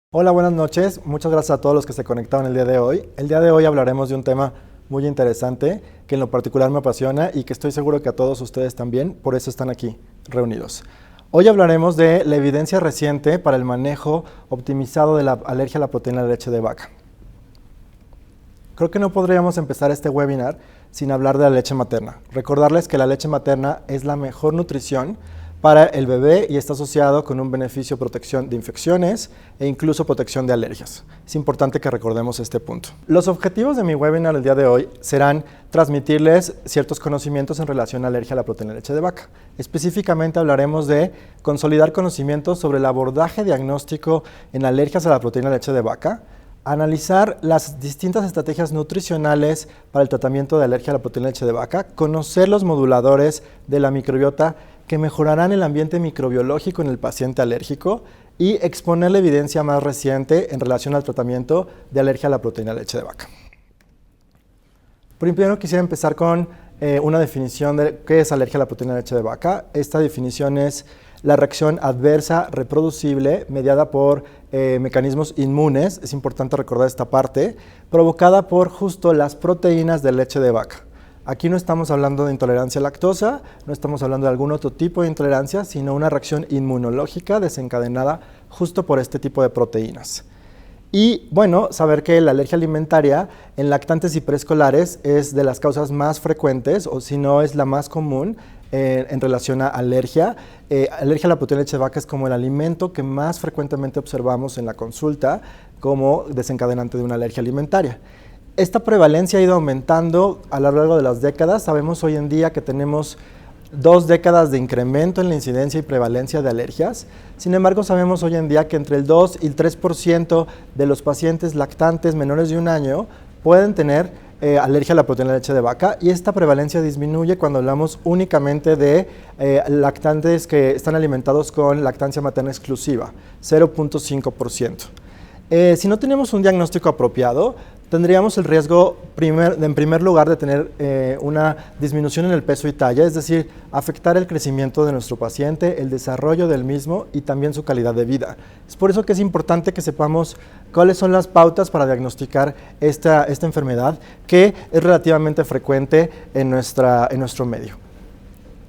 Hola, buenas noches. Muchas gracias a todos los que se conectaron el día de hoy. El día de hoy hablaremos de un tema muy interesante que en lo particular me apasiona y que estoy seguro que a todos ustedes también, por eso están aquí reunidos. Hoy hablaremos de la evidencia reciente para el manejo optimizado de la alergia a la proteína de leche de vaca. Creo que no podríamos empezar este webinar sin hablar de la leche materna. Recordarles que la leche materna es la mejor nutrición para el bebé y está asociado con un beneficio de protección de infecciones e incluso protección de alergias. Es importante que recordemos este punto. Los objetivos de mi webinar el día de hoy serán transmitirles ciertos conocimientos en relación a alergia a la proteína de leche de vaca. Específicamente hablaremos de consolidar conocimientos sobre el abordaje diagnóstico en alergias a la proteína de leche de vaca, analizar las distintas estrategias nutricionales para el tratamiento de alergia a la proteína de leche de vaca, conocer los moduladores de la microbiota que mejorarán el ambiente microbiológico en el paciente alérgico y exponer la evidencia más reciente en relación al tratamiento de alergia a la proteína de leche de vaca. Primero quisiera empezar con una definición de qué es alergia a la proteína de leche de vaca. Esta definición es la reacción adversa reproducible mediada por mecanismos inmunes, es importante recordar esta parte, provocada por justo las proteínas de leche de vaca. Aquí no estamos hablando de intolerancia a lactosa, no estamos hablando de algún otro tipo de intolerancia, sino una reacción inmunológica desencadenada justo por este tipo de proteínas. Y bueno, saber que la alergia alimentaria en lactantes y preescolares es de las causas más frecuentes, o si no es la más común en relación a alergia. Alergia a la proteína de leche de vaca es como el alimento que más frecuentemente observamos en la consulta como desencadenante de una alergia alimentaria. Esta prevalencia ha ido aumentando a lo largo de las décadas. Sabemos hoy en día que tenemos 2 décadas de incremento en la incidencia y prevalencia de alergias. Sin embargo, sabemos hoy en día que entre el 2 y el 3% de los pacientes lactantes menores de 1 año pueden tener alergia a la proteína de leche de vaca, y esta prevalencia disminuye cuando hablamos únicamente de lactantes que están alimentados con lactancia materna exclusiva, 0.5%. Si no tenemos un diagnóstico apropiado, tendríamos el riesgo en primer lugar de tener una disminución en el peso y talla, es decir, afectar el crecimiento de nuestro paciente, el desarrollo del mismo y también su calidad de vida. Es por eso que es importante que sepamos cuáles son las pautas para diagnosticar esta enfermedad, que es relativamente frecuente en nuestro medio.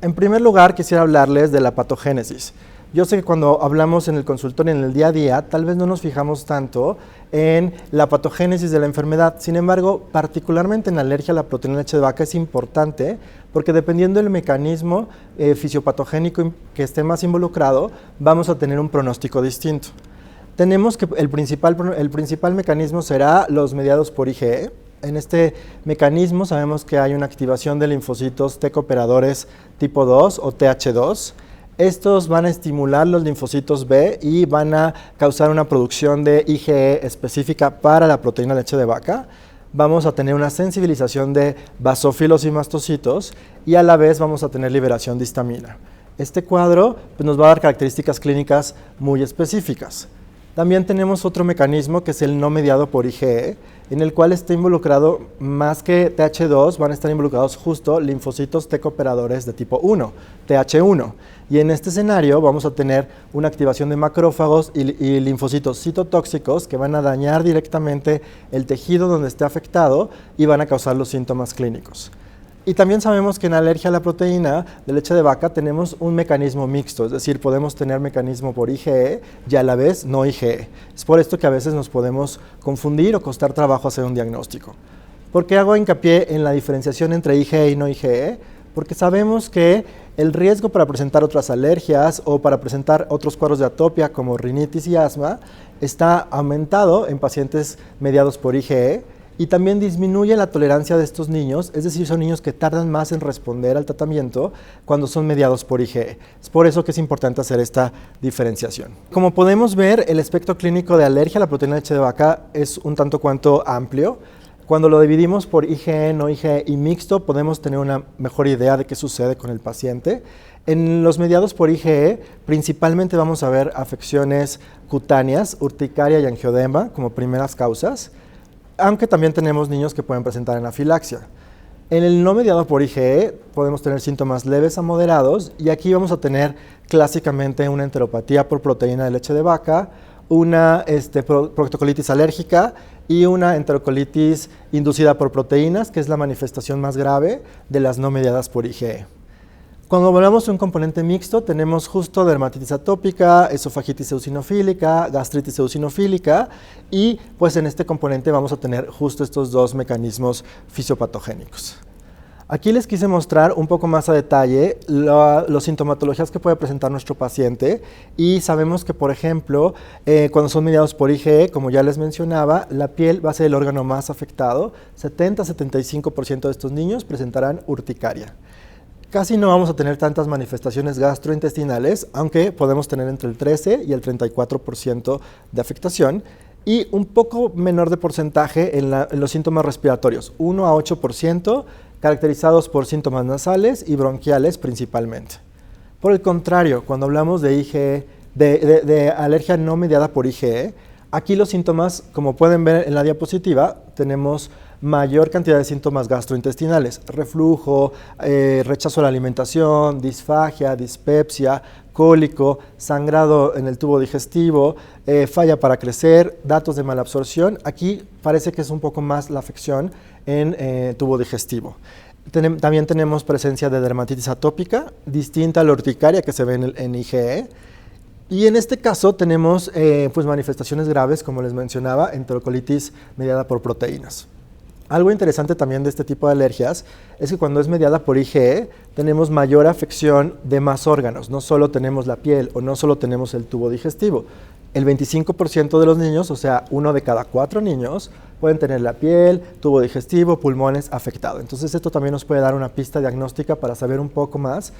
En primer lugar, quisiera hablarles de la patogénesis. Yo sé que cuando hablamos en el consultorio, en el día a día, tal vez no nos fijamos tanto en la patogénesis de la enfermedad. Sin embargo, particularmente en la alergia a la proteína de leche de vaca es importante porque dependiendo del mecanismo fisiopatogénico que esté más involucrado, vamos a tener un pronóstico distinto. Tenemos que el principal mecanismo será los mediados por IgE. En este mecanismo sabemos que hay una activación de linfocitos T cooperadores tipo 2 o TH2. Estos van a estimular los linfocitos B y van a causar una producción de IgE específica para la proteína de leche de vaca. Vamos a tener una sensibilización de basófilos y mastocitos y a la vez vamos a tener liberación de histamina. Este cuadro nos va a dar características clínicas muy específicas. También tenemos otro mecanismo que es el no mediado por IgE, en el cual está involucrado más que TH2, van a estar involucrados justo linfocitos T cooperadores de tipo 1, TH1. Y en este escenario vamos a tener una activación de macrófagos y linfocitos citotóxicos que van a dañar directamente el tejido donde esté afectado y van a causar los síntomas clínicos. Y también sabemos que en alergia a la proteína de leche de vaca tenemos un mecanismo mixto, es decir, podemos tener mecanismo por IgE y a la vez no IgE. Es por esto que a veces nos podemos confundir o costar trabajo hacer un diagnóstico. ¿Por qué hago hincapié en la diferenciación entre IgE y no IgE? Porque sabemos que el riesgo para presentar otras alergias o para presentar otros cuadros de atopia como rinitis y asma está aumentado en pacientes mediados por IgE. Y también disminuye la tolerancia de estos niños, es decir, son niños que tardan más en responder al tratamiento cuando son mediados por IgE. Es por eso que es importante hacer esta diferenciación. Como podemos ver, el espectro clínico de alergia a la proteína de leche de vaca es un tanto cuanto amplio. Cuando lo dividimos por IgE, no IgE y mixto, podemos tener una mejor idea de qué sucede con el paciente. En los mediados por IgE, principalmente vamos a ver afecciones cutáneas, urticaria y angioedema como primeras causas, aunque también tenemos niños que pueden presentar anafilaxia. En el no mediado por IgE podemos tener síntomas leves a moderados y aquí vamos a tener clásicamente una enteropatía por proteína de leche de vaca, una proctocolitis alérgica y una enterocolitis inducida por proteínas, que es la manifestación más grave de las no mediadas por IgE. Cuando hablamos de un componente mixto, tenemos justo dermatitis atópica, esofagitis eosinofílica, gastritis eosinofílica, y pues en este componente vamos a tener justo estos dos mecanismos fisiopatogénicos. Aquí les quise mostrar un poco más a detalle las sintomatologías que puede presentar nuestro paciente, y sabemos que, por ejemplo, cuando son mediados por IgE, como ya les mencionaba, la piel va a ser el órgano más afectado. 70-75% de estos niños presentarán urticaria. Casi no vamos a tener tantas manifestaciones gastrointestinales, aunque podemos tener entre el 13 y el 34% de afectación, y un poco menor de porcentaje en los síntomas respiratorios, 1 a 8%, caracterizados por síntomas nasales y bronquiales principalmente. Por el contrario, cuando hablamos de IgE, de alergia no mediada por IgE, aquí los síntomas, como pueden ver en la diapositiva, tenemos mayor cantidad de síntomas gastrointestinales: reflujo, rechazo a la alimentación, disfagia, dispepsia, cólico, sangrado en el tubo digestivo, falla para crecer, datos de malabsorción. Aquí parece que es un poco más la afección en tubo digestivo. También tenemos presencia de dermatitis atópica, distinta a la urticaria que se ve en IgE. Y en este caso tenemos pues manifestaciones graves, como les mencionaba, enterocolitis mediada por proteínas. Algo interesante también de este tipo de alergias es que cuando es mediada por IgE tenemos mayor afección de más órganos. No solo tenemos la piel o no solo tenemos el tubo digestivo. El 25% de los niños, o sea, 1 de cada 4 niños, pueden tener la piel, tubo digestivo, pulmones afectados. Entonces esto también nos puede dar una pista diagnóstica para saber un poco más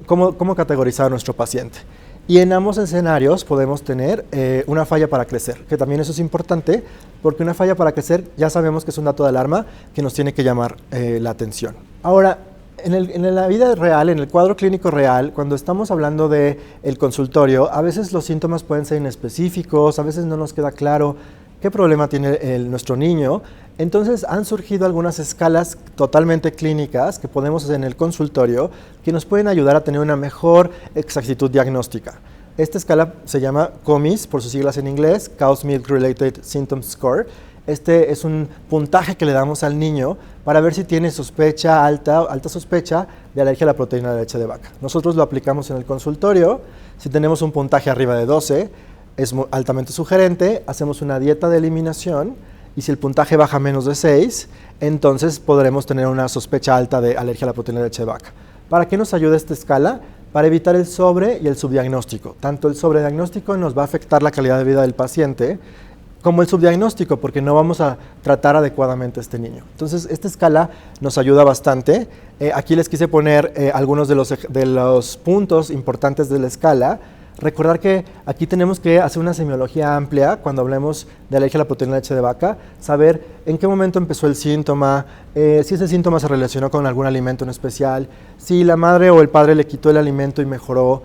cómo categorizar a nuestro paciente. Y en ambos escenarios podemos tener una falla para crecer, que también eso es importante, porque una falla para crecer ya sabemos que es un dato de alarma que nos tiene que llamar la atención. Ahora, en la vida real, en el cuadro clínico real, cuando estamos hablando del consultorio, a veces los síntomas pueden ser inespecíficos, a veces no nos queda claro qué problema tiene nuestro niño. Entonces han surgido algunas escalas totalmente clínicas que podemos hacer en el consultorio que nos pueden ayudar a tener una mejor exactitud diagnóstica. Esta escala se llama COMIS, por sus siglas en inglés, Cause Milk Related Symptom Score. Este es un puntaje que le damos al niño para ver si tiene sospecha, alta sospecha de alergia a la proteína de leche de vaca. Nosotros lo aplicamos en el consultorio. Si tenemos un puntaje arriba de 12, es altamente sugerente, hacemos una dieta de eliminación, y si el puntaje baja menos de 6, entonces podremos tener una sospecha alta de alergia a la proteína de leche de vaca. ¿Para qué nos ayuda esta escala? Para evitar el sobre y el subdiagnóstico. Tanto el sobrediagnóstico nos va a afectar la calidad de vida del paciente, como el subdiagnóstico, porque no vamos a tratar adecuadamente a este niño. Entonces, esta escala nos ayuda bastante. Aquí les quise poner algunos de los puntos importantes de la escala. Recordar que aquí tenemos que hacer una semiología amplia cuando hablemos de alergia a la proteína de leche de vaca, saber en qué momento empezó el síntoma, si ese síntoma se relacionó con algún alimento en especial, si la madre o el padre le quitó el alimento y mejoró,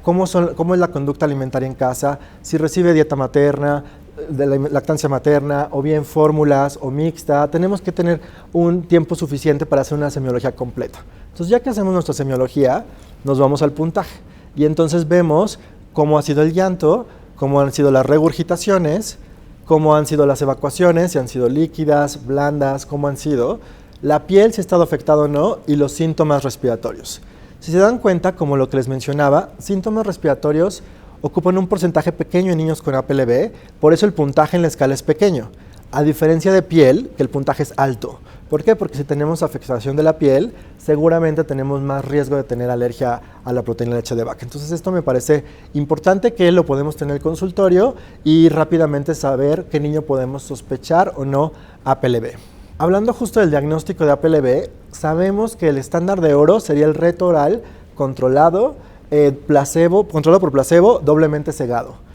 cómo es la conducta alimentaria en casa, si recibe dieta materna, de la lactancia materna, o bien fórmulas o mixta. Tenemos que tener un tiempo suficiente para hacer una semiología completa. Entonces, ya que hacemos nuestra semiología, nos vamos al puntaje. Y entonces vemos cómo ha sido el llanto, cómo han sido las regurgitaciones, cómo han sido las evacuaciones, si han sido líquidas, blandas, cómo han sido, la piel, si ha estado afectada o no, y los síntomas respiratorios. Si se dan cuenta, como lo que les mencionaba, síntomas respiratorios ocupan un porcentaje pequeño en niños con APLB, por eso el puntaje en la escala es pequeño, a diferencia de piel, que el puntaje es alto. ¿Por qué? Porque si tenemos afectación de la piel, seguramente tenemos más riesgo de tener alergia a la proteína de leche de vaca. Entonces esto me parece importante, que lo podemos tener en el consultorio y rápidamente saber qué niño podemos sospechar o no APLB. Hablando justo del diagnóstico de APLB, sabemos que el estándar de oro sería el reto oral controlado, controlado por placebo, doblemente cegado.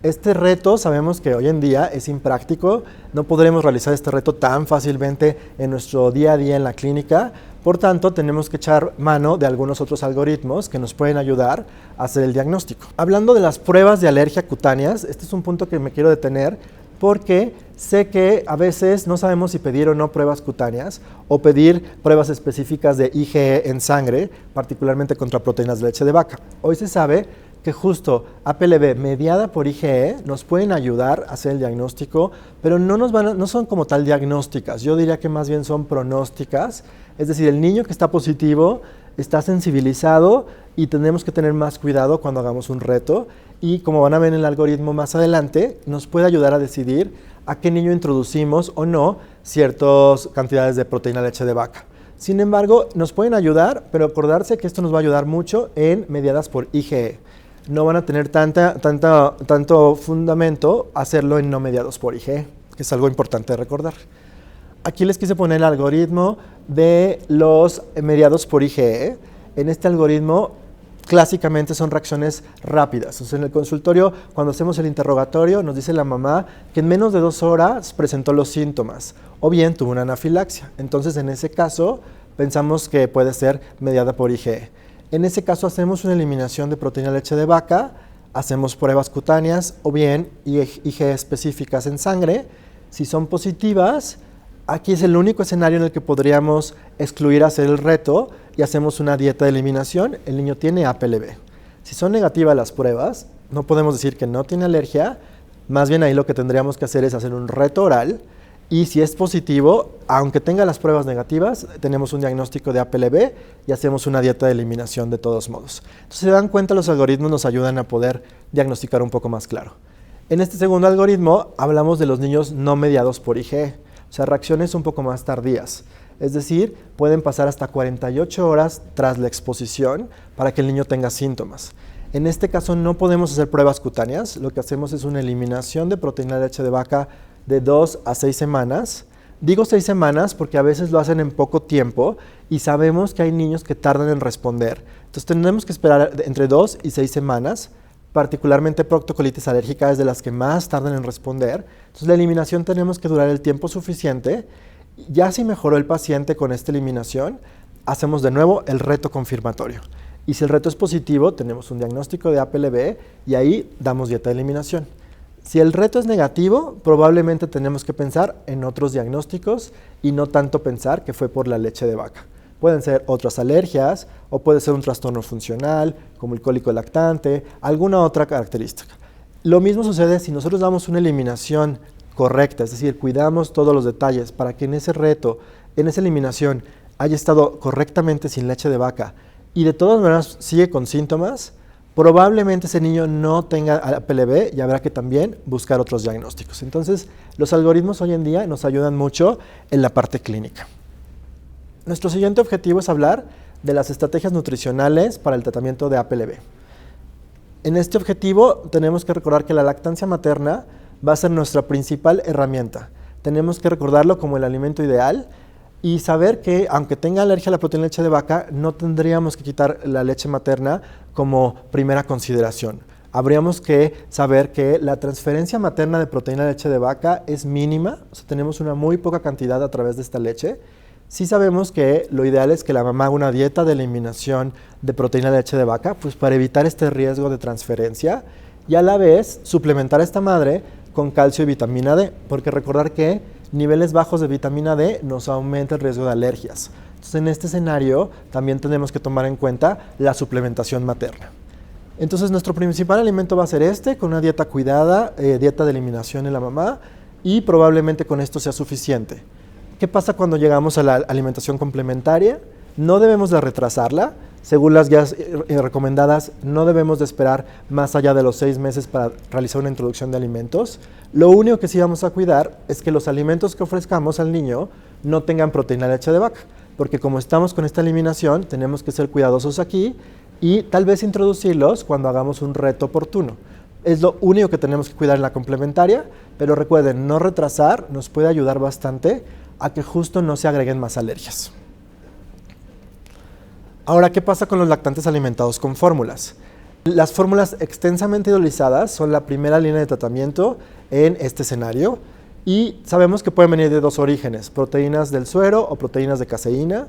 Este reto sabemos que hoy en día es impráctico, no podremos realizar este reto tan fácilmente en nuestro día a día en la clínica, por tanto tenemos que echar mano de algunos otros algoritmos que nos pueden ayudar a hacer el diagnóstico. Hablando de las pruebas de alergia cutáneas, este es un punto que me quiero detener porque sé que a veces no sabemos si pedir o no pruebas cutáneas o pedir pruebas específicas de IgE en sangre, particularmente contra proteínas de leche de vaca. Hoy se sabe que justo APLB mediada por IgE nos pueden ayudar a hacer el diagnóstico, pero no son como tal diagnósticas, yo diría que más bien son pronósticas, es decir, el niño que está positivo está sensibilizado y tenemos que tener más cuidado cuando hagamos un reto y como van a ver en el algoritmo más adelante, nos puede ayudar a decidir a qué niño introducimos o no ciertas cantidades de proteína de leche de vaca. Sin embargo, nos pueden ayudar, pero acordarse que esto nos va a ayudar mucho en mediadas por IgE. No van a tener tanto fundamento hacerlo en no mediados por IgE, que es algo importante de recordar. Aquí les quise poner el algoritmo de los mediados por IgE. En este algoritmo, clásicamente son reacciones rápidas. O sea, en el consultorio, cuando hacemos el interrogatorio, nos dice la mamá que en menos de 2 horas presentó los síntomas o bien tuvo una anafilaxia. Entonces, en ese caso, pensamos que puede ser mediada por IgE. En ese caso, hacemos una eliminación de proteína de leche de vaca, hacemos pruebas cutáneas o bien IgE específicas en sangre. Si son positivas, aquí es el único escenario en el que podríamos excluir hacer el reto y hacemos una dieta de eliminación. El niño tiene APLB. Si son negativas las pruebas, no podemos decir que no tiene alergia, más bien ahí lo que tendríamos que hacer es hacer un reto oral y si es positivo, aunque tenga las pruebas negativas, tenemos un diagnóstico de APLB y hacemos una dieta de eliminación de todos modos. Entonces, si se dan cuenta, los algoritmos nos ayudan a poder diagnosticar un poco más claro. En este segundo algoritmo hablamos de los niños no mediados por IgE. O sea, reacciones un poco más tardías. Es decir, pueden pasar hasta 48 horas tras la exposición para que el niño tenga síntomas. En este caso no podemos hacer pruebas cutáneas. Lo que hacemos es una eliminación de proteína de leche de vaca de 2 a 6 semanas. Digo 6 semanas porque a veces lo hacen en poco tiempo y sabemos que hay niños que tardan en responder. Entonces tenemos que esperar entre 2 y 6 semanas. Particularmente proctocolitis alérgica es de las que más tardan en responder. Entonces la eliminación tenemos que durar el tiempo suficiente. Ya si mejoró el paciente con esta eliminación, hacemos de nuevo el reto confirmatorio. Y si el reto es positivo, tenemos un diagnóstico de APLB y ahí damos dieta de eliminación. Si el reto es negativo, probablemente tenemos que pensar en otros diagnósticos y no tanto pensar que fue por la leche de vaca. Pueden ser otras alergias o puede ser un trastorno funcional, como el cólico lactante, alguna otra característica. Lo mismo sucede si nosotros damos una eliminación correcta, es decir, cuidamos todos los detalles para que en ese reto, en esa eliminación, haya estado correctamente sin leche de vaca y de todas maneras sigue con síntomas, probablemente ese niño no tenga APLB y habrá que también buscar otros diagnósticos. Entonces, los algoritmos hoy en día nos ayudan mucho en la parte clínica. Nuestro siguiente objetivo es hablar de las estrategias nutricionales para el tratamiento de APLB. En este objetivo tenemos que recordar que la lactancia materna va a ser nuestra principal herramienta. Tenemos que recordarlo como el alimento ideal y saber que aunque tenga alergia a la proteína de leche de vaca, no tendríamos que quitar la leche materna como primera consideración. Habríamos que saber que la transferencia materna de proteína de leche de vaca es mínima, o sea, tenemos una muy poca cantidad a través de esta leche. Sí sabemos que lo ideal es que la mamá haga una dieta de eliminación de proteína de leche de vaca, pues para evitar este riesgo de transferencia y a la vez suplementar a esta madre con calcio y vitamina D, porque recordar que niveles bajos de vitamina D nos aumenta el riesgo de alergias. Entonces, en este escenario también tenemos que tomar en cuenta la suplementación materna. Entonces, nuestro principal alimento va a ser este, con una dieta cuidada, dieta de eliminación en la mamá, y probablemente con esto sea suficiente. ¿Qué pasa cuando llegamos a la alimentación complementaria? No debemos de retrasarla. Según las guías recomendadas, no debemos de esperar más allá de los 6 meses para realizar una introducción de alimentos. Lo único que sí vamos a cuidar es que los alimentos que ofrezcamos al niño no tengan proteína de leche de vaca, porque como estamos con esta eliminación, tenemos que ser cuidadosos aquí y tal vez introducirlos cuando hagamos un reto oportuno. Es lo único que tenemos que cuidar en la complementaria, pero recuerden, no retrasar nos puede ayudar bastante a que justo no se agreguen más alergias. Ahora, ¿qué pasa con los lactantes alimentados con fórmulas? Las fórmulas extensamente hidrolizadas son la primera línea de tratamiento en este escenario y sabemos que pueden venir de 2 orígenes, proteínas del suero o proteínas de caseína.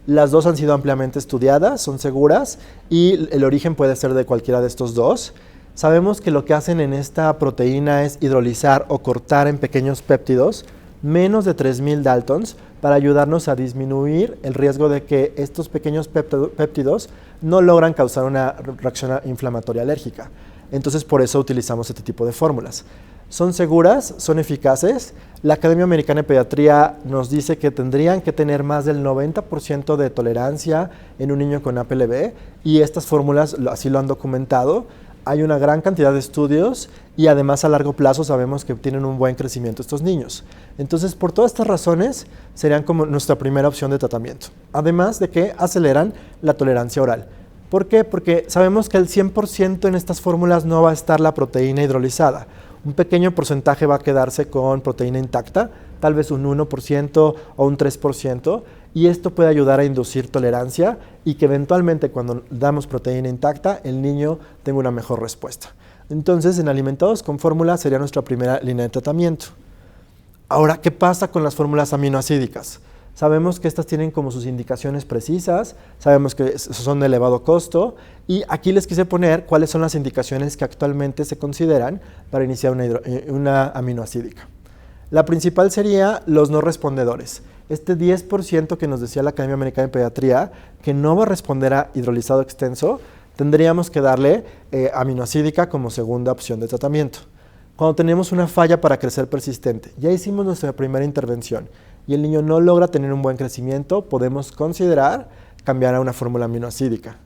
Las dos han sido ampliamente estudiadas, son seguras y el origen puede ser de cualquiera de estos dos. Sabemos que lo que hacen en esta proteína es hidrolizar o cortar en pequeños péptidos menos de 3000 Daltons para ayudarnos a disminuir el riesgo de que estos pequeños péptidos no logran causar una reacción inflamatoria alérgica. Entonces, por eso utilizamos este tipo de fórmulas. Son seguras, son eficaces. La Academia Americana de Pediatría nos dice que tendrían que tener más del 90% de tolerancia en un niño con APLB y estas fórmulas así lo han documentado. Hay una gran cantidad de estudios y además a largo plazo sabemos que tienen un buen crecimiento estos niños. Entonces, por todas estas razones, serían como nuestra primera opción de tratamiento. Además de que aceleran la tolerancia oral. ¿Por qué? Porque sabemos que el 100% en estas fórmulas no va a estar la proteína hidrolizada. Un pequeño porcentaje va a quedarse con proteína intacta, tal vez un 1% o un 3%, y esto puede ayudar a inducir tolerancia y que eventualmente cuando damos proteína intacta, el niño tenga una mejor respuesta. Entonces, en alimentados con fórmula sería nuestra primera línea de tratamiento. Ahora, ¿qué pasa con las fórmulas aminoácidicas? Sabemos que estas tienen como sus indicaciones precisas, sabemos que son de elevado costo y aquí les quise poner cuáles son las indicaciones que actualmente se consideran para iniciar una aminoácidica. La principal sería los no respondedores. Este 10% que nos decía la Academia Americana de Pediatría que no va a responder a hidrolizado extenso, tendríamos que darle aminoácidica como segunda opción de tratamiento. Cuando tenemos una falla para crecer persistente, ya hicimos nuestra primera intervención y el niño no logra tener un buen crecimiento, podemos considerar cambiar a una fórmula aminoácidica.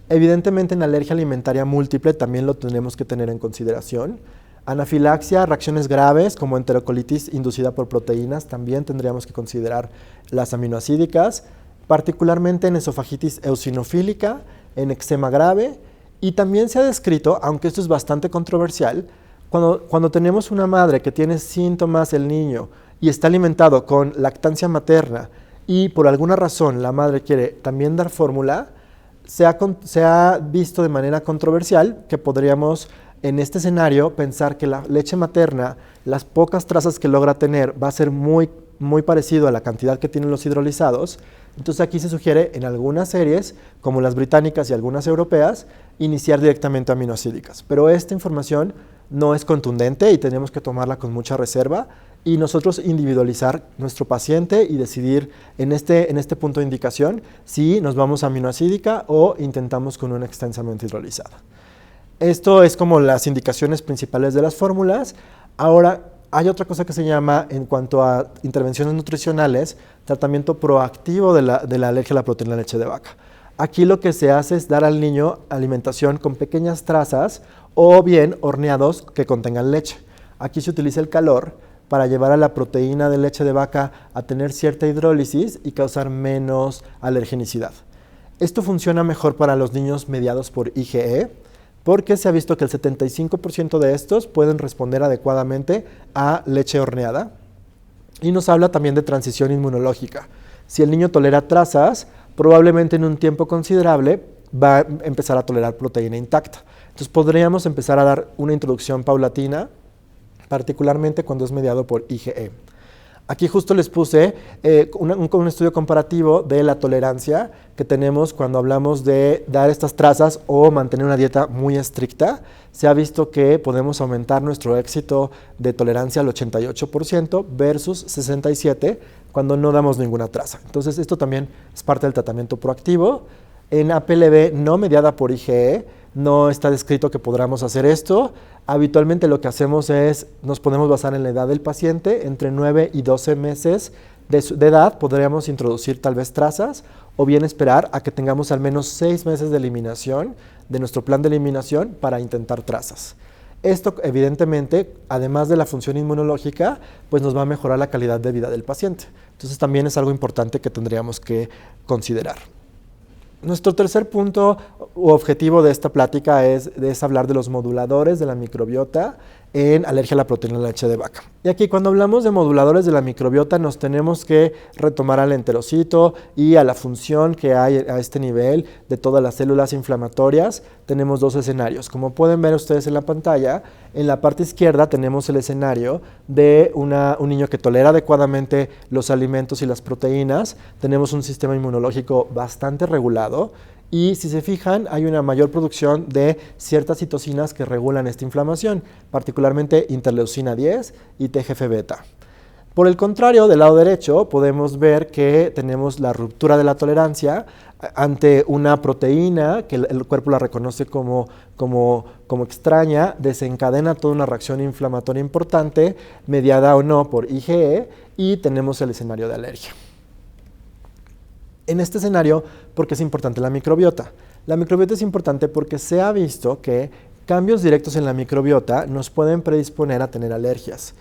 Evidentemente en alergia alimentaria múltiple también lo tenemos que tener en consideración. Anafilaxia, reacciones graves como enterocolitis inducida por proteínas, también tendríamos que considerar las aminoácidicas, particularmente en esofagitis eosinofílica, en eczema grave y también se ha descrito, aunque esto es bastante controversial, cuando tenemos una madre que tiene síntomas el niño y está alimentado con lactancia materna y por alguna razón la madre quiere también dar fórmula, se ha visto de manera controversial que podríamos en este escenario pensar que la leche materna, las pocas trazas que logra tener va a ser muy parecido a la cantidad que tienen los hidrolizados. Entonces aquí se sugiere en algunas series, como las británicas y algunas europeas, iniciar directamente aminoácidicas. Pero esta información no es contundente y tenemos que tomarla con mucha reserva y nosotros individualizar nuestro paciente y decidir en este punto de indicación si nos vamos a aminoácidica o intentamos con una extensamente hidrolizada. Esto es como las indicaciones principales de las fórmulas. Ahora, hay otra cosa que se llama, en cuanto a intervenciones nutricionales, tratamiento proactivo de la alergia a la proteína de leche de vaca. Aquí lo que se hace es dar al niño alimentación con pequeñas trazas o bien horneados que contengan leche. Aquí se utiliza el calor para llevar a la proteína de leche de vaca a tener cierta hidrólisis y causar menos alergenicidad. Esto funciona mejor para los niños mediados por IgE, porque se ha visto que el 75% de estos pueden responder adecuadamente a leche horneada. Y nos habla también de transición inmunológica. Si el niño tolera trazas, probablemente en un tiempo considerable va a empezar a tolerar proteína intacta. Entonces podríamos empezar a dar una introducción paulatina, particularmente cuando es mediado por IgE. Aquí justo les puse un estudio comparativo de la tolerancia que tenemos cuando hablamos de dar estas trazas o mantener una dieta muy estricta. Se ha visto que podemos aumentar nuestro éxito de tolerancia al 88% versus 67% cuando no damos ninguna traza. Entonces esto también es parte del tratamiento proactivo. En APLB no mediada por IgE no está descrito que podamos hacer esto. Habitualmente lo que hacemos es, nos podemos basar en la edad del paciente, entre 9 y 12 meses de edad podríamos introducir tal vez trazas o bien esperar a que tengamos al menos 6 meses de eliminación de nuestro plan de eliminación para intentar trazas. Esto evidentemente, además de la función inmunológica, pues nos va a mejorar la calidad de vida del paciente. Entonces también es algo importante que tendríamos que considerar. Nuestro tercer punto u objetivo de esta plática es hablar de los moduladores de la microbiota en alergia a la proteína de la leche de vaca. Y aquí cuando hablamos de moduladores de la microbiota nos tenemos que retomar al enterocito y a la función que hay a este nivel de todas las células inflamatorias. Tenemos dos escenarios. Como pueden ver ustedes en la pantalla, en la parte izquierda tenemos el escenario de un niño que tolera adecuadamente los alimentos y las proteínas. Tenemos un sistema inmunológico bastante regulado. Y si se fijan, hay una mayor producción de ciertas citocinas que regulan esta inflamación, particularmente interleucina 10 y TGF-beta. Por el contrario, del lado derecho podemos ver que tenemos la ruptura de la tolerancia ante una proteína que el cuerpo la reconoce como extraña, desencadena toda una reacción inflamatoria importante, mediada o no por IgE, y tenemos el escenario de alergia. En este escenario, ¿por qué es importante la microbiota? La microbiota es importante porque se ha visto que cambios directos en la microbiota nos pueden predisponer a tener alergias.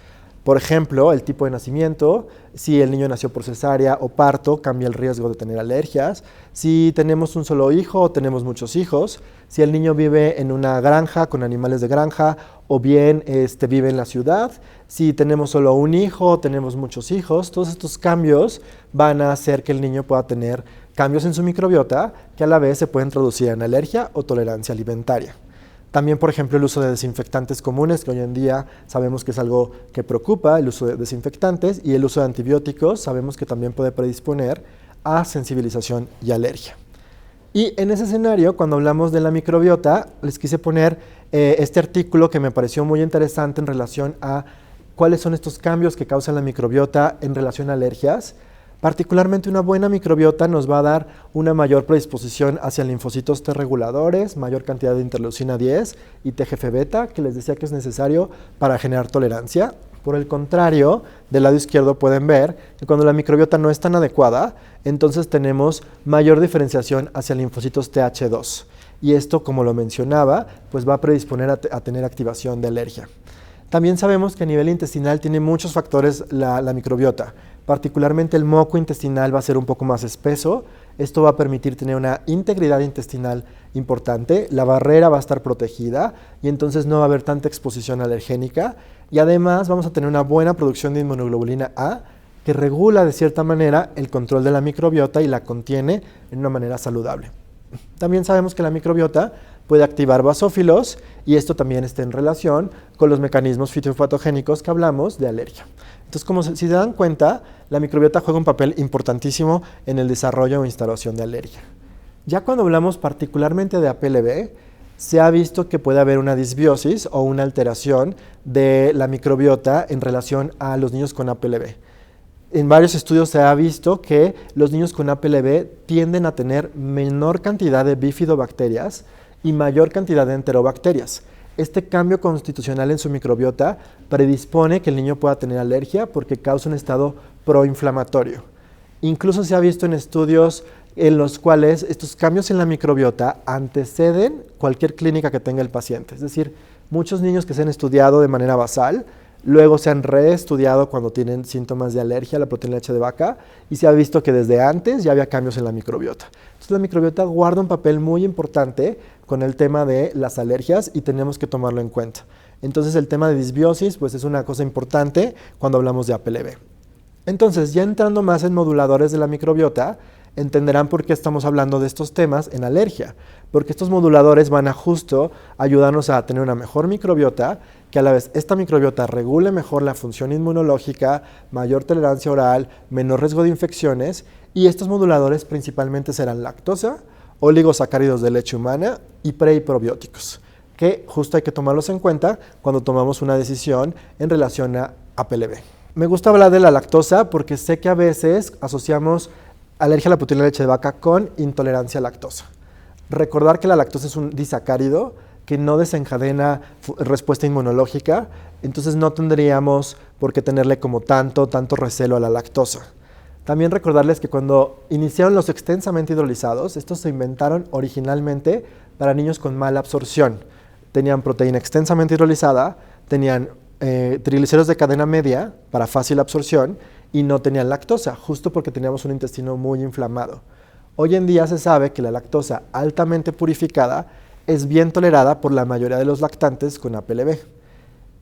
Por ejemplo, el tipo de nacimiento, si el niño nació por cesárea o parto, cambia el riesgo de tener alergias. Si tenemos un solo hijo o tenemos muchos hijos, si el niño vive en una granja con animales de granja o bien vive en la ciudad, si tenemos solo un hijo o tenemos muchos hijos, todos estos cambios van a hacer que el niño pueda tener cambios en su microbiota que a la vez se pueden traducir en alergia o tolerancia alimentaria. También, por ejemplo, el uso de desinfectantes comunes, que hoy en día sabemos que es algo que preocupa, el uso de desinfectantes, y el uso de antibióticos, sabemos que también puede predisponer a sensibilización y alergia. Y en ese escenario, cuando hablamos de la microbiota, les quise poner este artículo que me pareció muy interesante en relación a cuáles son estos cambios que causan la microbiota en relación a alergias. Particularmente una buena microbiota nos va a dar una mayor predisposición hacia linfocitos T reguladores, mayor cantidad de interleucina 10 y TGF-beta, que les decía que es necesario para generar tolerancia. Por el contrario, del lado izquierdo pueden ver que cuando la microbiota no es tan adecuada, entonces tenemos mayor diferenciación hacia linfocitos TH2. Y esto, como lo mencionaba, pues va a predisponer a tener activación de alergia. También sabemos que a nivel intestinal tiene muchos factores la microbiota. Particularmente el moco intestinal va a ser un poco más espeso. Esto va a permitir tener una integridad intestinal importante. La barrera va a estar protegida y entonces no va a haber tanta exposición alergénica. Y además vamos a tener una buena producción de inmunoglobulina A que regula de cierta manera el control de la microbiota y la contiene en una manera saludable. También sabemos que la microbiota puede activar basófilos y esto también está en relación con los mecanismos fitopatogénicos que hablamos de alergia. Entonces, como si se dan cuenta, la microbiota juega un papel importantísimo en el desarrollo o instalación de alergia. Ya cuando hablamos particularmente de APLB, se ha visto que puede haber una disbiosis o una alteración de la microbiota en relación a los niños con APLB. En varios estudios se ha visto que los niños con APLB tienden a tener menor cantidad de bifidobacterias y mayor cantidad de enterobacterias. Este cambio constitucional en su microbiota predispone que el niño pueda tener alergia porque causa un estado proinflamatorio. Incluso se ha visto en estudios en los cuales estos cambios en la microbiota anteceden cualquier clínica que tenga el paciente. Es decir, muchos niños que se han estudiado de manera basal, luego se han reestudiado cuando tienen síntomas de alergia a la proteína de leche de vaca y se ha visto que desde antes ya había cambios en la microbiota. Entonces la microbiota guarda un papel muy importante con el tema de las alergias y tenemos que tomarlo en cuenta. Entonces el tema de disbiosis pues es una cosa importante cuando hablamos de APLB. Entonces ya entrando más en moduladores de la microbiota, entenderán por qué estamos hablando de estos temas en alergia, porque estos moduladores van a justo ayudarnos a tener una mejor microbiota, que a la vez esta microbiota regule mejor la función inmunológica, mayor tolerancia oral, menor riesgo de infecciones, y estos moduladores principalmente serán lactosa, oligosacáridos de leche humana y pre y probióticos, que justo hay que tomarlos en cuenta cuando tomamos una decisión en relación a APLB. Me gusta hablar de la lactosa porque sé que a veces asociamos alergia a la proteína de leche de vaca con intolerancia a lactosa. Recordar que la lactosa es un disacárido que no desencadena respuesta inmunológica, entonces no tendríamos por qué tenerle como tanto recelo a la lactosa. También recordarles que cuando iniciaron los extensamente hidrolizados, estos se inventaron originalmente para niños con mala absorción. Tenían proteína extensamente hidrolizada, tenían triglicéridos de cadena media para fácil absorción y no tenían lactosa, justo porque teníamos un intestino muy inflamado. Hoy en día se sabe que la lactosa altamente purificada es bien tolerada por la mayoría de los lactantes con APLB.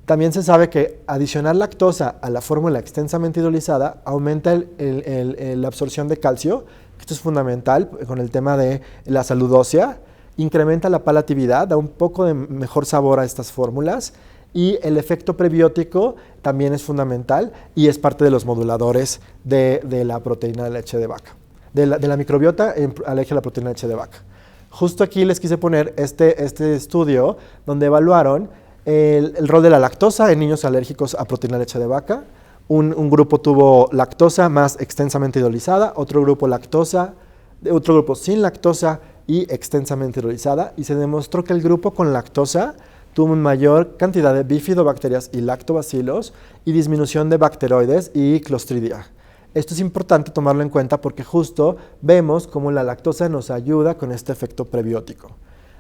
También se sabe que adicionar lactosa a la fórmula extensamente hidrolizada aumenta la absorción de calcio, que esto es fundamental con el tema de la salud ósea, incrementa la palatividad, da un poco de mejor sabor a estas fórmulas, y el efecto prebiótico también es fundamental y es parte de los moduladores de la proteína de leche de vaca, de la microbiota en alergia a la proteína de leche de vaca. Justo aquí les quise poner este estudio donde evaluaron el rol de la lactosa en niños alérgicos a proteína de leche de vaca, Un grupo tuvo lactosa más extensamente hidrolizada, otro grupo sin lactosa y extensamente hidrolizada, y se demostró que el grupo con lactosa tuvo una mayor cantidad de bifidobacterias y lactobacilos y disminución de bacteroides y Clostridia. Esto es importante tomarlo en cuenta porque justo vemos cómo la lactosa nos ayuda con este efecto prebiótico.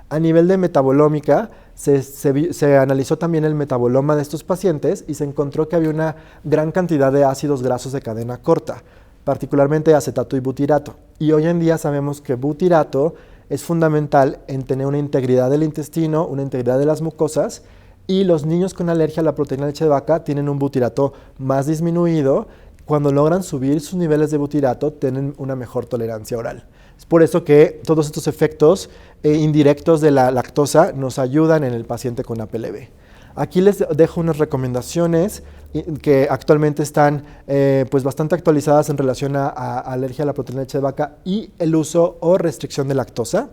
A nivel de metabolómica, se analizó también el metaboloma de estos pacientes y se encontró que había una gran cantidad de ácidos grasos de cadena corta, particularmente acetato y butirato. Y hoy en día sabemos que butirato es fundamental en tener una integridad del intestino, una integridad de las mucosas, y los niños con alergia a la proteína de leche de vaca tienen un butirato más disminuido. Cuando logran subir sus niveles de butirato, tienen una mejor tolerancia oral. Es por eso que todos estos efectos indirectos de la lactosa nos ayudan en el paciente con APLB. Aquí les dejo unas recomendaciones que actualmente están pues bastante actualizadas en relación a alergia a la proteína de leche de vaca y el uso o restricción de lactosa.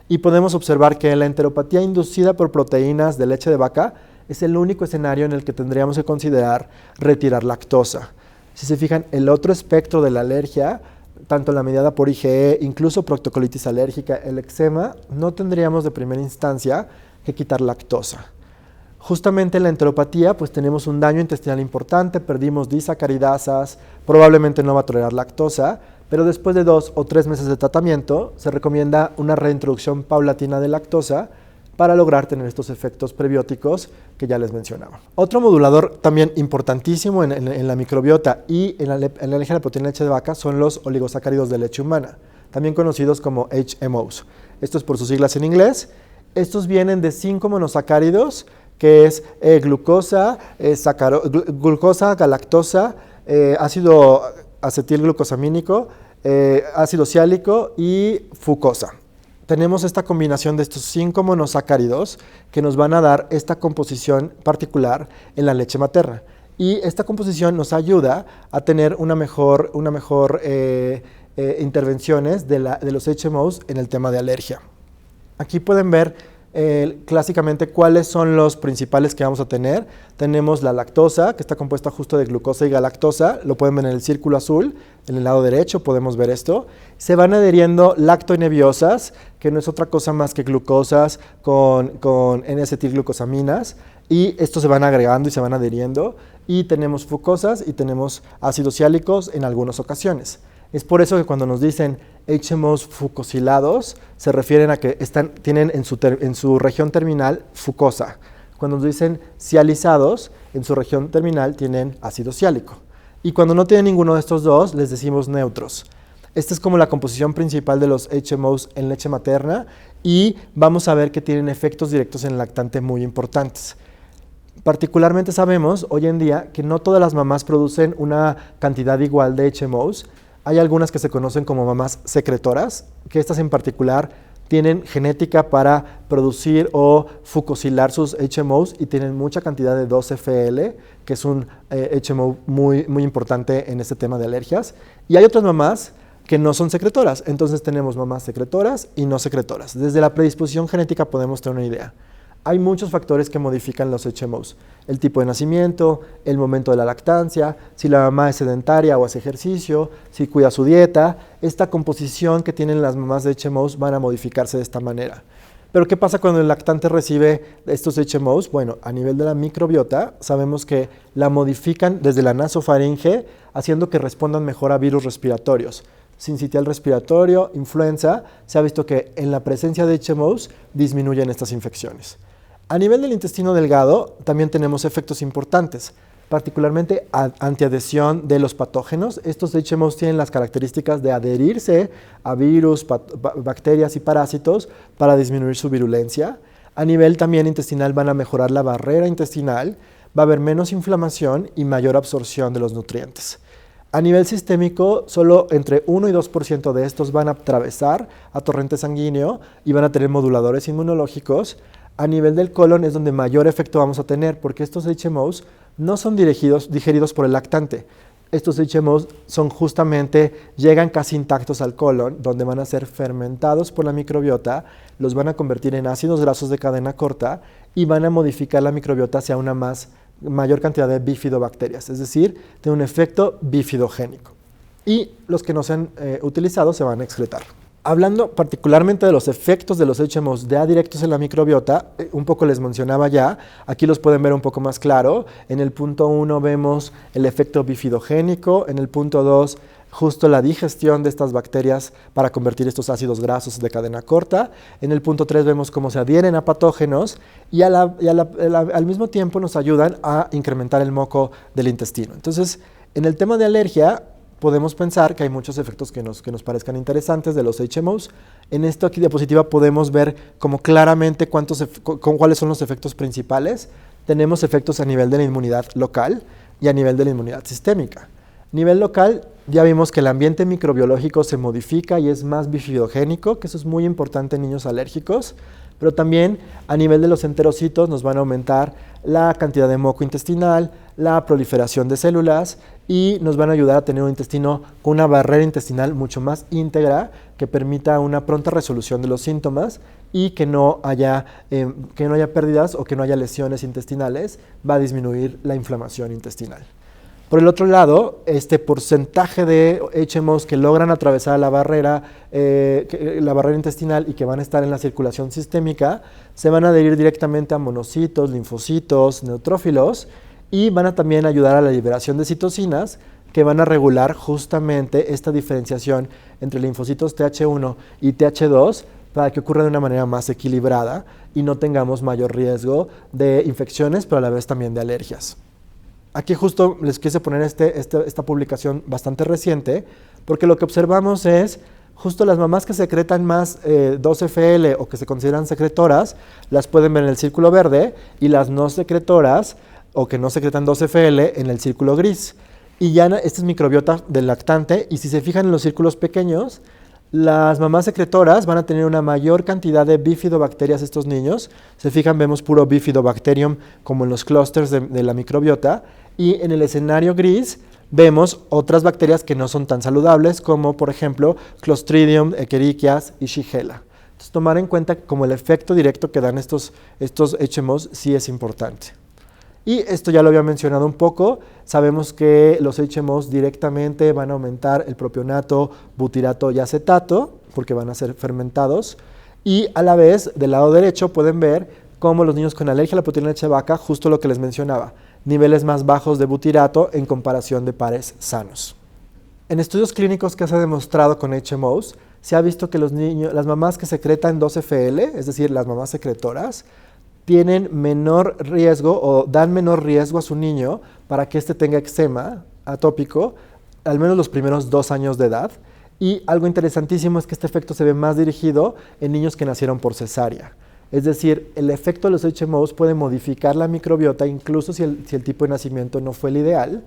Y podemos observar que la enteropatía inducida por proteínas de leche de vaca es el único escenario en el que tendríamos que considerar retirar lactosa. Si se fijan, el otro espectro de la alergia, tanto la mediada por IgE, incluso proctocolitis alérgica, el eczema, no tendríamos de primera instancia que quitar lactosa. Justamente en la enteropatía, pues tenemos un daño intestinal importante, perdimos disacaridasas, probablemente no va a tolerar lactosa, pero después de 2 o 3 meses de tratamiento, se recomienda una reintroducción paulatina de lactosa para lograr tener estos efectos prebióticos que ya les mencionaba. Otro modulador también importantísimo en la microbiota y en la alergia a la proteína de leche de vaca son los oligosacáridos de leche humana, también conocidos como HMOs. Esto es por sus siglas en inglés. Estos vienen de 5 monosacáridos, que es glucosa, galactosa, ácido acetilglucosamínico, ácido siálico y fucosa. Tenemos esta combinación de estos 5 monosacáridos que nos van a dar esta composición particular en la leche materna. Y esta composición nos ayuda a tener una mejor intervenciones de los HMOs en el tema de alergia. Aquí pueden ver clásicamente cuáles son los principales que vamos a tener. Tenemos la lactosa, que está compuesta justo de glucosa y galactosa, lo pueden ver en el círculo azul, en el lado derecho podemos ver esto. Se van adheriendo lactoinebiosas, que no es otra cosa más que glucosas con N-acetilglucosaminas, y estos se van agregando y se van adheriendo, y tenemos fucosas y tenemos ácidos siálicos en algunas ocasiones. Es por eso que cuando nos dicen HMOs fucosilados, se refieren a que tienen en su región terminal fucosa. Cuando nos dicen sializados, en su región terminal tienen ácido siálico. Y cuando no tienen ninguno de estos dos, les decimos neutros. Esta es como la composición principal de los HMOs en leche materna y vamos a ver que tienen efectos directos en el lactante muy importantes. Particularmente sabemos hoy en día que no todas las mamás producen una cantidad igual de HMOs. Hay algunas que se conocen como mamás secretoras, que estas en particular tienen genética para producir o fucosilar sus HMOs y tienen mucha cantidad de 2-FL, que es un HMO muy importante en este tema de alergias. Y hay otras mamás que no son secretoras, entonces tenemos mamás secretoras y no secretoras. Desde la predisposición genética podemos tener una idea. Hay muchos factores que modifican los HMOs, el tipo de nacimiento, el momento de la lactancia, si la mamá es sedentaria o hace ejercicio, si cuida su dieta. Esta composición que tienen las mamás de HMOs van a modificarse de esta manera. Pero ¿qué pasa cuando el lactante recibe estos HMOs? Bueno, a nivel de la microbiota sabemos que la modifican desde la nasofaringe, haciendo que respondan mejor a virus respiratorios. Sincitial respiratorio, influenza, se ha visto que en la presencia de HMOs disminuyen estas infecciones. A nivel del intestino delgado también tenemos efectos importantes, particularmente antiadhesión de los patógenos. Estos HMOs tienen las características de adherirse a virus, bacterias y parásitos para disminuir su virulencia. A nivel también intestinal van a mejorar la barrera intestinal, va a haber menos inflamación y mayor absorción de los nutrientes. A nivel sistémico, solo entre 1 y 2% de estos van a atravesar a torrente sanguíneo y van a tener moduladores inmunológicos. A nivel del colon es donde mayor efecto vamos a tener, porque estos HMOs no son digeridos por el lactante. Estos HMOs llegan casi intactos al colon, donde van a ser fermentados por la microbiota, los van a convertir en ácidos grasos de cadena corta y van a modificar la microbiota hacia una más mayor cantidad de bifidobacterias, es decir, tiene un efecto bifidogénico. Y los que no se han utilizado se van a excretar. Hablando particularmente de los efectos de los HMOs DA directos en la microbiota, un poco les mencionaba ya, aquí los pueden ver un poco más claro. En el punto 1 vemos el efecto bifidogénico, en el punto 2 justo la digestión de estas bacterias para convertir estos ácidos grasos de cadena corta. En el punto 3 vemos cómo se adhieren a patógenos y al mismo tiempo nos ayudan a incrementar el moco del intestino. Entonces, en el tema de alergia, podemos pensar que hay muchos efectos que nos parezcan interesantes de los HMOs. En esta diapositiva podemos ver como claramente cuáles son los efectos principales. Tenemos efectos a nivel de la inmunidad local y a nivel de la inmunidad sistémica. Nivel local, ya vimos que el ambiente microbiológico se modifica y es más bifidogénico, que eso es muy importante en niños alérgicos, pero también a nivel de los enterocitos nos van a aumentar la cantidad de moco intestinal, la proliferación de células y nos van a ayudar a tener un intestino con una barrera intestinal mucho más íntegra que permita una pronta resolución de los síntomas y que no haya pérdidas o que no haya lesiones intestinales, va a disminuir la inflamación intestinal. Por el otro lado, este porcentaje de HMOs que logran atravesar la barrera intestinal y que van a estar en la circulación sistémica, se van a adherir directamente a monocitos, linfocitos, neutrófilos y van a también ayudar a la liberación de citocinas que van a regular justamente esta diferenciación entre linfocitos TH1 y TH2 para que ocurra de una manera más equilibrada y no tengamos mayor riesgo de infecciones, pero a la vez también de alergias. Aquí justo les quise poner esta publicación bastante reciente, porque lo que observamos es justo las mamás que secretan más 2-FL o que se consideran secretoras, las pueden ver en el círculo verde, y las no secretoras o que no secretan 2-FL en el círculo gris. Y ya esta es microbiota del lactante, y si se fijan en los círculos pequeños, las mamás secretoras van a tener una mayor cantidad de bifidobacterias estos niños. Se fijan, vemos puro bifidobacterium como en los clústeres de la microbiota. Y en el escenario gris vemos otras bacterias que no son tan saludables, como por ejemplo Clostridium, Escherichia y Shigella. Entonces, tomar en cuenta como el efecto directo que dan estos HMOs sí es importante. Y esto ya lo había mencionado un poco, sabemos que los HMOs directamente van a aumentar el propionato, butirato y acetato, porque van a ser fermentados, y a la vez, del lado derecho, pueden ver cómo los niños con alergia a la proteína de leche de vaca, justo lo que les mencionaba, niveles más bajos de butirato en comparación de pares sanos. En estudios clínicos que se ha demostrado con HMOs, se ha visto que las mamás que secretan 2-FL, es decir, las mamás secretoras, tienen menor riesgo o dan menor riesgo a su niño para que éste tenga eczema atópico, al menos los primeros 2 años de edad. Y algo interesantísimo es que este efecto se ve más dirigido en niños que nacieron por cesárea. Es decir, el efecto de los HMOs puede modificar la microbiota, incluso si el tipo de nacimiento no fue el ideal,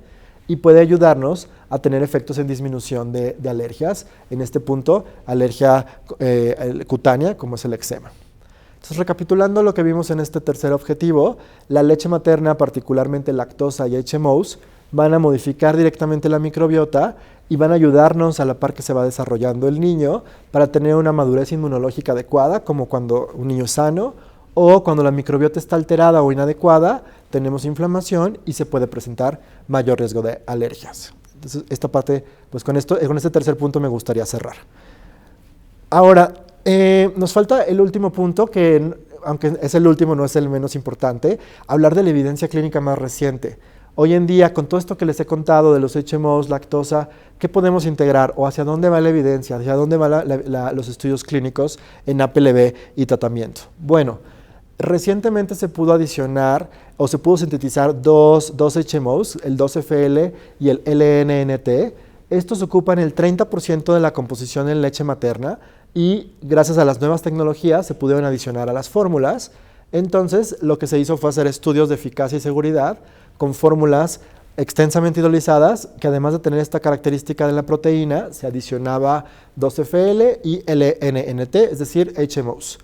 y puede ayudarnos a tener efectos en disminución de alergias. En este punto, alergia cutánea, como es el eczema. Entonces, recapitulando lo que vimos en este tercer objetivo, la leche materna, particularmente lactosa y HMOs, van a modificar directamente la microbiota y van a ayudarnos a la par que se va desarrollando el niño para tener una madurez inmunológica adecuada, como cuando un niño es sano, o cuando la microbiota está alterada o inadecuada, tenemos inflamación y se puede presentar mayor riesgo de alergias. Entonces, esta parte, pues con este tercer punto me gustaría cerrar. Ahora, nos falta el último punto, que aunque es el último, no es el menos importante, hablar de la evidencia clínica más reciente. Hoy en día, con todo esto que les he contado de los HMOs, lactosa, ¿qué podemos integrar? ¿O hacia dónde va la evidencia? ¿Hacia dónde van los estudios clínicos en APLB y tratamiento? Bueno, recientemente se pudo adicionar o se pudo sintetizar dos HMOs, el 2-FL y el LNNT. Estos ocupan el 30% de la composición en leche materna y gracias a las nuevas tecnologías se pudieron adicionar a las fórmulas. Entonces, lo que se hizo fue hacer estudios de eficacia y seguridad con fórmulas extensamente hidrolizadas, que además de tener esta característica de la proteína, se adicionaba 2-FL y LNNT, es decir, HMOs.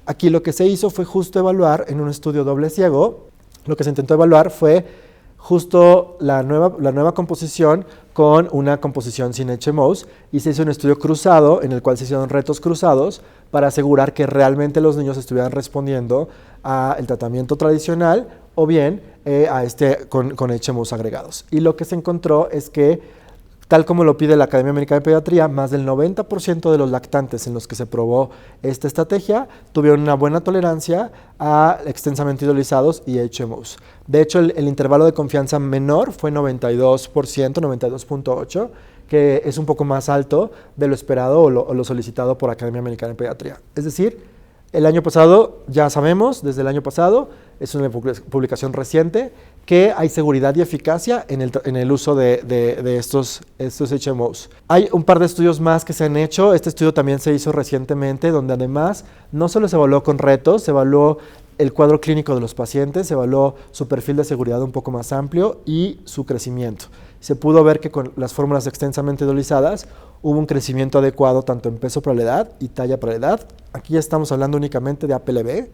Aquí lo que se hizo fue justo evaluar en un estudio doble ciego, lo que se intentó evaluar fue justo la nueva composición con una composición sin HMOs y se hizo un estudio cruzado en el cual se hicieron retos cruzados para asegurar que realmente los niños estuvieran respondiendo al tratamiento tradicional o bien con HMOs agregados. Y lo que se encontró es que, tal como lo pide la Academia Americana de Pediatría, más del 90% de los lactantes en los que se probó esta estrategia tuvieron una buena tolerancia a extensamente hidrolizados y HMOs. De hecho, el intervalo de confianza menor fue 92%, 92.8%, que es un poco más alto de lo esperado o lo solicitado por Academia Americana de Pediatría. Es decir, el año pasado, ya sabemos, desde el año pasado, es una publicación reciente, que hay seguridad y eficacia en el uso de estos HMOs. Hay un par de estudios más que se han hecho. Este estudio también se hizo recientemente, donde además no solo se evaluó con retos, se evaluó el cuadro clínico de los pacientes, se evaluó su perfil de seguridad un poco más amplio y su crecimiento. Se pudo ver que con las fórmulas extensamente hidrolizadas hubo un crecimiento adecuado tanto en peso para la edad y talla para la edad. Aquí ya estamos hablando únicamente de APLB.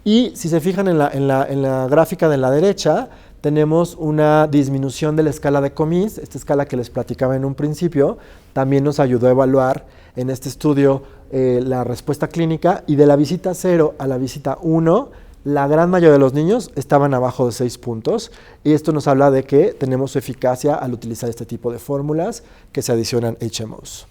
Y si se fijan en la gráfica de la derecha, tenemos una disminución de la escala de Comis, esta escala que les platicaba en un principio, también nos ayudó a evaluar en este estudio la respuesta clínica, y de la visita 0 a la visita 1, la gran mayoría de los niños estaban abajo de 6 puntos, y esto nos habla de que tenemos eficacia al utilizar este tipo de fórmulas que se adicionan HMOs.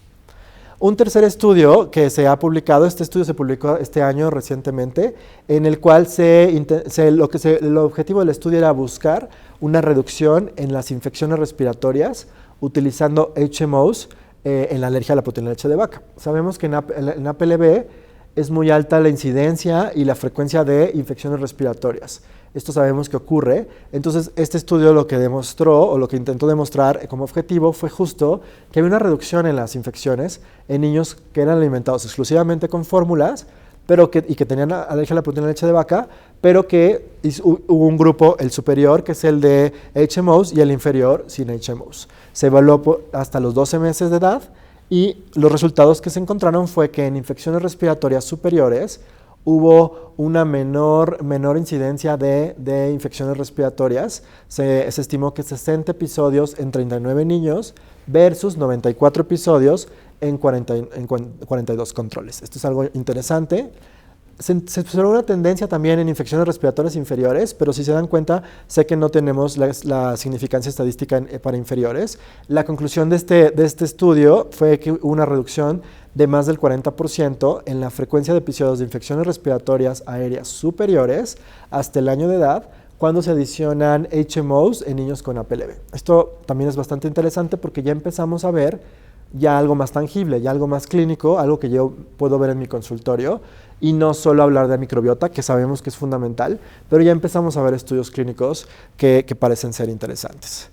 Un tercer estudio que se ha publicado, este estudio se publicó este año recientemente, en el cual el objetivo del estudio era buscar una reducción en las infecciones respiratorias utilizando HMOs en la alergia a la proteína de leche de vaca. Sabemos que en APLB es muy alta la incidencia y la frecuencia de infecciones respiratorias. Esto sabemos que ocurre. Entonces, este estudio lo que demostró, o lo que intentó demostrar como objetivo, fue justo que había una reducción en las infecciones en niños que eran alimentados exclusivamente con fórmulas y que tenían alergia a la proteína de leche de vaca, pero que hubo un grupo, el superior, que es el de HMOs, y el inferior sin HMOs. Se evaluó hasta los 12 meses de edad, y los resultados que se encontraron fue que en infecciones respiratorias superiores hubo una menor incidencia de infecciones respiratorias. Se estimó que 60 episodios en 39 niños versus 94 episodios en 42 controles. Esto es algo interesante. Se observó una tendencia también en infecciones respiratorias inferiores, pero si se dan cuenta, sé que no tenemos la significancia estadística para inferiores. La conclusión de este estudio fue que hubo una reducción de más del 40% en la frecuencia de episodios de infecciones respiratorias aéreas superiores hasta el año de edad, cuando se adicionan HMOs en niños con APLB. Esto también es bastante interesante porque ya empezamos a ver ya algo más tangible, ya algo más clínico, algo que yo puedo ver en mi consultorio, y no solo hablar de microbiota, que sabemos que es fundamental, pero ya empezamos a ver estudios clínicos que parecen ser interesantes.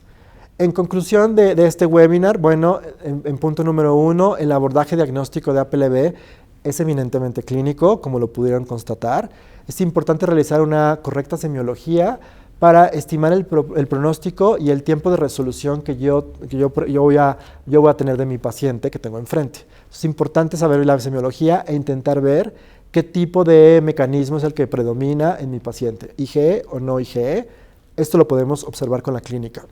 En conclusión de este webinar, bueno, en punto número 1, el abordaje diagnóstico de APLB es eminentemente clínico, como lo pudieron constatar. Es importante realizar una correcta semiología para estimar el pronóstico y el tiempo de resolución que yo voy a tener de mi paciente que tengo enfrente. Es importante saber la semiología e intentar ver qué tipo de mecanismo es el que predomina en mi paciente, IgE o no IgE. Esto lo podemos observar con la clínica.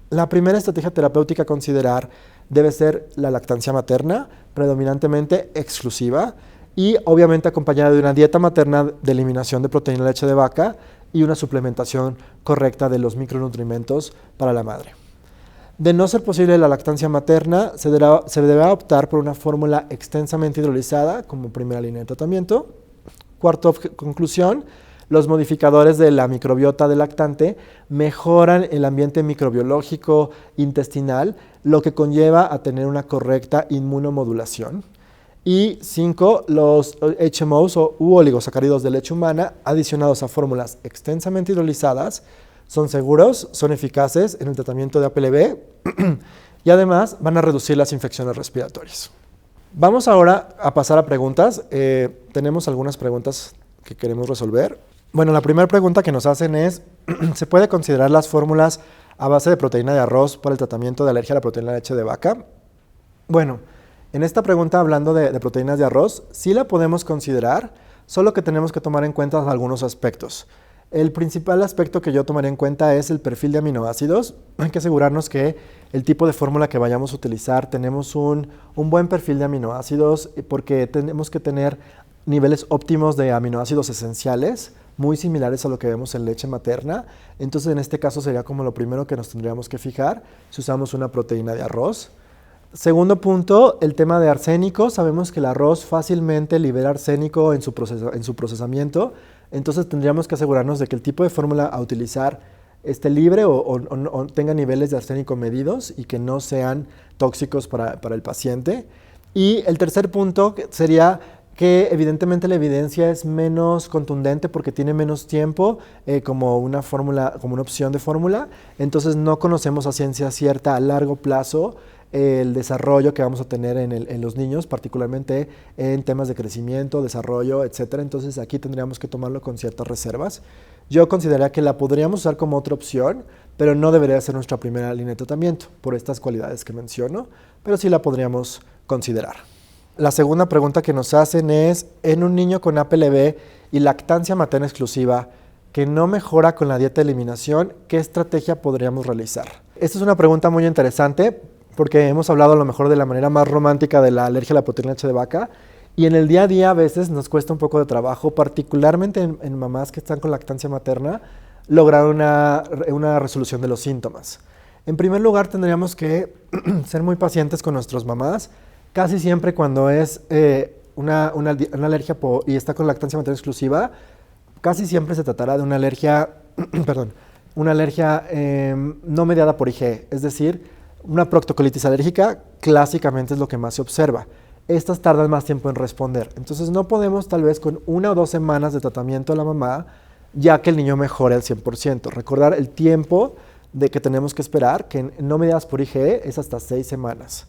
La primera estrategia terapéutica a considerar debe ser la lactancia materna, predominantemente exclusiva, y obviamente acompañada de una dieta materna de eliminación de proteína de leche de vaca y una suplementación correcta de los micronutrimentos para la madre. De no ser posible la lactancia materna, se deberá optar por una fórmula extensamente hidrolizada como primera línea de tratamiento. Cuarta conclusión, los modificadores de la microbiota del lactante mejoran el ambiente microbiológico intestinal, lo que conlleva a tener una correcta inmunomodulación. Y 5, los HMOs u oligosacáridos de leche humana adicionados a fórmulas extensamente hidrolizadas son seguros, son eficaces en el tratamiento de APLB y además van a reducir las infecciones respiratorias. Vamos ahora a pasar a preguntas. Tenemos algunas preguntas que queremos resolver. Bueno, la primera pregunta que nos hacen es, ¿se puede considerar las fórmulas a base de proteína de arroz para el tratamiento de alergia a la proteína de leche de vaca? Bueno, en esta pregunta, hablando de proteínas de arroz, sí la podemos considerar, solo que tenemos que tomar en cuenta algunos aspectos. El principal aspecto que yo tomaría en cuenta es el perfil de aminoácidos. Hay que asegurarnos que el tipo de fórmula que vayamos a utilizar tenemos un buen perfil de aminoácidos porque tenemos que tener niveles óptimos de aminoácidos esenciales, muy similares a lo que vemos en leche materna. Entonces, en este caso sería como lo primero que nos tendríamos que fijar si usamos una proteína de arroz. Segundo punto, el tema de arsénico. Sabemos que el arroz fácilmente libera arsénico en su procesamiento, entonces tendríamos que asegurarnos de que el tipo de fórmula a utilizar esté libre o tenga niveles de arsénico medidos y que no sean tóxicos para el paciente. Y el tercer punto sería que evidentemente la evidencia es menos contundente porque tiene menos tiempo como una fórmula, como una opción de fórmula, entonces no conocemos a ciencia cierta a largo plazo el desarrollo que vamos a tener en los niños, particularmente en temas de crecimiento, desarrollo, etcétera. Entonces aquí tendríamos que tomarlo con ciertas reservas. Yo consideraría que la podríamos usar como otra opción, pero no debería ser nuestra primera línea de tratamiento por estas cualidades que menciono, pero sí la podríamos considerar. La segunda pregunta que nos hacen es, en un niño con APLB y lactancia materna exclusiva que no mejora con la dieta de eliminación, ¿qué estrategia podríamos realizar? Esta es una pregunta muy interesante porque hemos hablado a lo mejor de la manera más romántica de la alergia a la proteína de leche de vaca y en el día a día a veces nos cuesta un poco de trabajo, particularmente en mamás que están con lactancia materna, lograr una resolución de los síntomas. En primer lugar, tendríamos que ser muy pacientes con nuestras mamás. Casi siempre cuando es una alergia y está con lactancia materna exclusiva, casi siempre se tratará de una alergia, perdón, una alergia no mediada por IgE, es decir, una proctocolitis alérgica clásicamente es lo que más se observa. Estas tardan más tiempo en responder, entonces no podemos tal vez con 1 o 2 semanas de tratamiento a la mamá ya que el niño mejore al 100%. Recordar el tiempo de que tenemos que esperar, que no mediadas por IgE es hasta 6 semanas.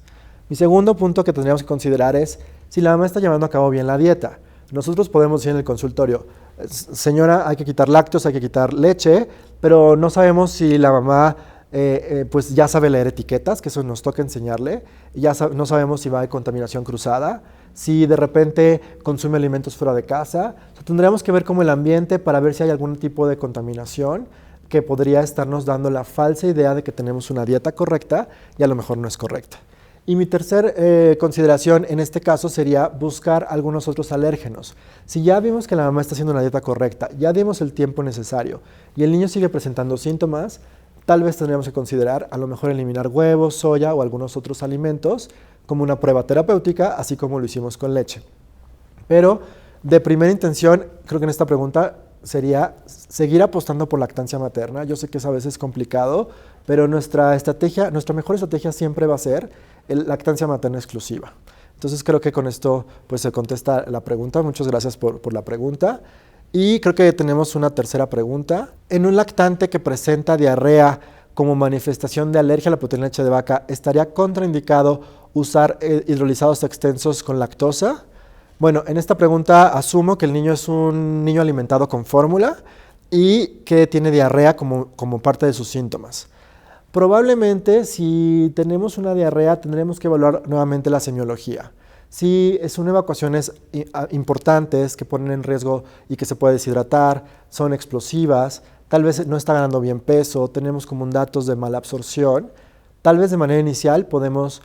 Mi segundo punto que tendríamos que considerar es si la mamá está llevando a cabo bien la dieta. Nosotros podemos decir en el consultorio, señora, hay que quitar lácteos, hay que quitar leche, pero no sabemos si la mamá pues ya sabe leer etiquetas, que eso nos toca enseñarle, no sabemos si va de contaminación cruzada, si de repente consume alimentos fuera de casa. O sea, tendríamos que ver como el ambiente para ver si hay algún tipo de contaminación que podría estarnos dando la falsa idea de que tenemos una dieta correcta y a lo mejor no es correcta. Y mi tercer consideración en este caso sería buscar algunos otros alérgenos. Si ya vimos que la mamá está haciendo una dieta correcta, ya dimos el tiempo necesario y el niño sigue presentando síntomas, tal vez tendríamos que considerar a lo mejor eliminar huevos, soya o algunos otros alimentos como una prueba terapéutica, así como lo hicimos con leche. Pero de primera intención, creo que en esta pregunta sería seguir apostando por lactancia materna. Yo sé que es a veces complicado, pero nuestra mejor estrategia siempre va a ser lactancia materna exclusiva. Entonces creo que con esto pues se contesta la pregunta. Muchas gracias por la pregunta. Y creo que tenemos una tercera pregunta. En un lactante que presenta diarrea como manifestación de alergia a la proteína de leche de vaca, ¿estaría contraindicado usar hidrolizados extensos con lactosa? Bueno, en esta pregunta asumo que el niño es un niño alimentado con fórmula y que tiene diarrea como parte de sus síntomas. Probablemente si tenemos una diarrea tendremos que evaluar nuevamente la semiología. Si son evacuaciones importantes que ponen en riesgo y que se puede deshidratar, son explosivas, tal vez no está ganando bien peso, tenemos como datos de mala absorción, tal vez de manera inicial podemos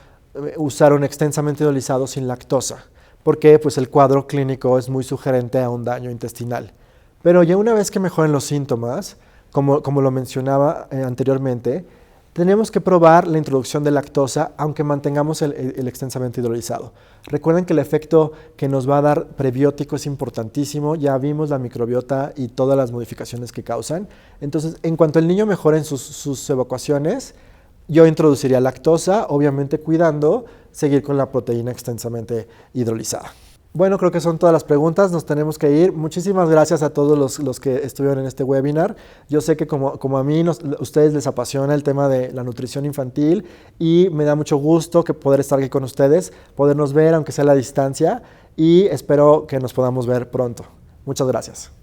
usar un extensamente hidrolizado sin lactosa, porque pues, el cuadro clínico es muy sugerente a un daño intestinal. Pero ya una vez que mejoren los síntomas, como lo mencionaba anteriormente, tenemos que probar la introducción de lactosa aunque mantengamos el extensamente hidrolizado. Recuerden que el efecto que nos va a dar prebiótico es importantísimo, ya vimos la microbiota y todas las modificaciones que causan. Entonces, en cuanto el niño mejore en sus evacuaciones, yo introduciría lactosa, obviamente cuidando seguir con la proteína extensamente hidrolizada. Bueno, creo que son todas las preguntas, nos tenemos que ir. Muchísimas gracias a todos los que estuvieron en este webinar. Yo sé que como a mí, ustedes les apasiona el tema de la nutrición infantil y me da mucho gusto que poder estar aquí con ustedes, podernos ver aunque sea a la distancia y espero que nos podamos ver pronto. Muchas gracias.